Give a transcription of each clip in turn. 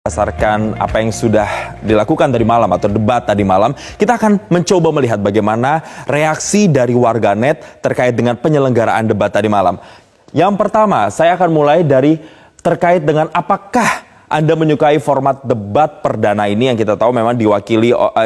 Berdasarkan apa yang sudah dilakukan tadi malam atau debat tadi malam, kita akan mencoba melihat bagaimana reaksi dari warganet terkait dengan penyelenggaraan debat tadi malam. Yang pertama, saya akan mulai dari terkait dengan apakah Anda menyukai format debat perdana ini yang kita tahu memang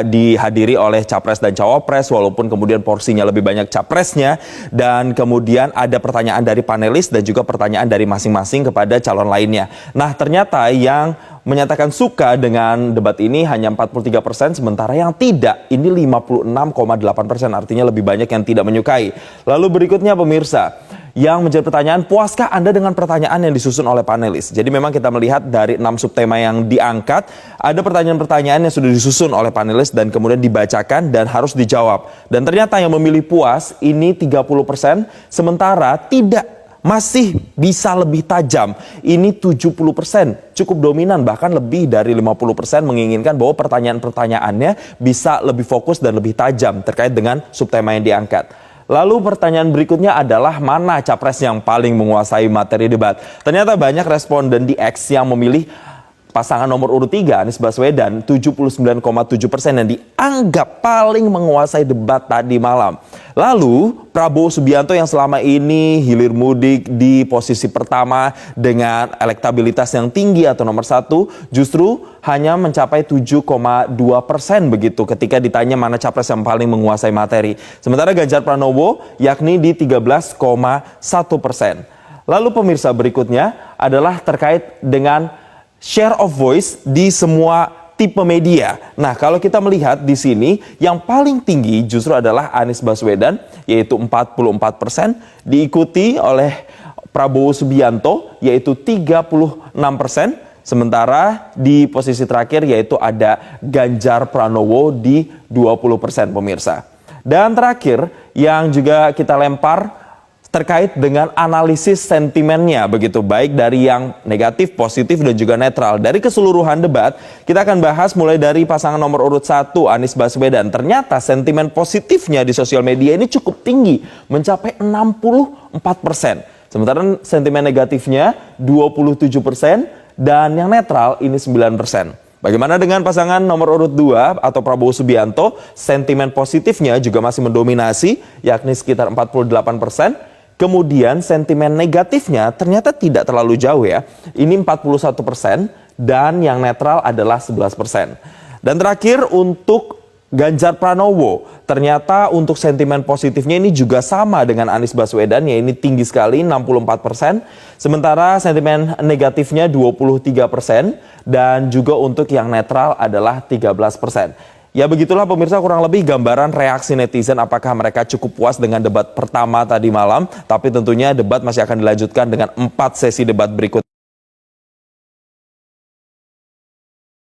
dihadiri oleh capres dan cawapres, walaupun kemudian porsinya lebih banyak capresnya, dan kemudian ada pertanyaan dari panelis dan juga pertanyaan dari masing-masing kepada calon lainnya. Nah, ternyata yang menyatakan suka dengan debat ini hanya 43%, sementara yang tidak ini 56,8%, artinya lebih banyak yang tidak menyukai. Lalu berikutnya pemirsa, yang menjadi pertanyaan, puaskah Anda dengan pertanyaan yang disusun oleh panelis? Jadi memang kita melihat dari 6 subtema yang diangkat, ada pertanyaan-pertanyaan yang sudah disusun oleh panelis dan kemudian dibacakan dan harus dijawab. Dan ternyata yang memilih puas ini 30%, sementara tidak masih bisa lebih tajam. Ini 70%, cukup dominan, bahkan lebih dari 50% menginginkan bahwa pertanyaan-pertanyaannya bisa lebih fokus dan lebih tajam terkait dengan subtema yang diangkat. Lalu pertanyaan berikutnya adalah mana capres yang paling menguasai materi debat. Ternyata banyak responden di X yang memilih pasangan nomor urut 3, Anies Baswedan, 79,7% yang dianggap paling menguasai debat tadi malam. Lalu Prabowo Subianto yang selama ini hilir mudik di posisi pertama dengan elektabilitas yang tinggi atau nomor 1, justru hanya mencapai 7,2% begitu ketika ditanya mana capres yang paling menguasai materi. Sementara Ganjar Pranowo yakni di 13,1%. Lalu pemirsa, berikutnya adalah terkait dengan share of voice di semua tipe media. Nah, kalau kita melihat di sini yang paling tinggi justru adalah Anies Baswedan, yaitu 44%, diikuti oleh Prabowo Subianto yaitu 36%, sementara di posisi terakhir yaitu ada Ganjar Pranowo di 20% pemirsa. Dan terakhir yang juga kita lempar terkait dengan analisis sentimennya begitu, baik dari yang negatif, positif, dan juga netral. Dari keseluruhan debat, kita akan bahas mulai dari pasangan nomor urut 1, Anies Baswedan. Ternyata sentimen positifnya di sosial media ini cukup tinggi, mencapai 64%. Sementara sentimen negatifnya 27%, dan yang netral ini 9%. Bagaimana dengan pasangan nomor urut 2 atau Prabowo Subianto? Sentimen positifnya juga masih mendominasi, yakni sekitar 48%. Kemudian sentimen negatifnya ternyata tidak terlalu jauh ya. Ini 41% dan yang netral adalah 11%. Dan terakhir untuk Ganjar Pranowo, ternyata untuk sentimen positifnya ini juga sama dengan Anies Baswedan, ya ini tinggi sekali 64%. Sementara sentimen negatifnya 23% dan juga untuk yang netral adalah 13%. Ya begitulah pemirsa kurang lebih gambaran reaksi netizen apakah mereka cukup puas dengan debat pertama tadi malam. Tapi tentunya debat masih akan dilanjutkan dengan 4 sesi debat berikutnya.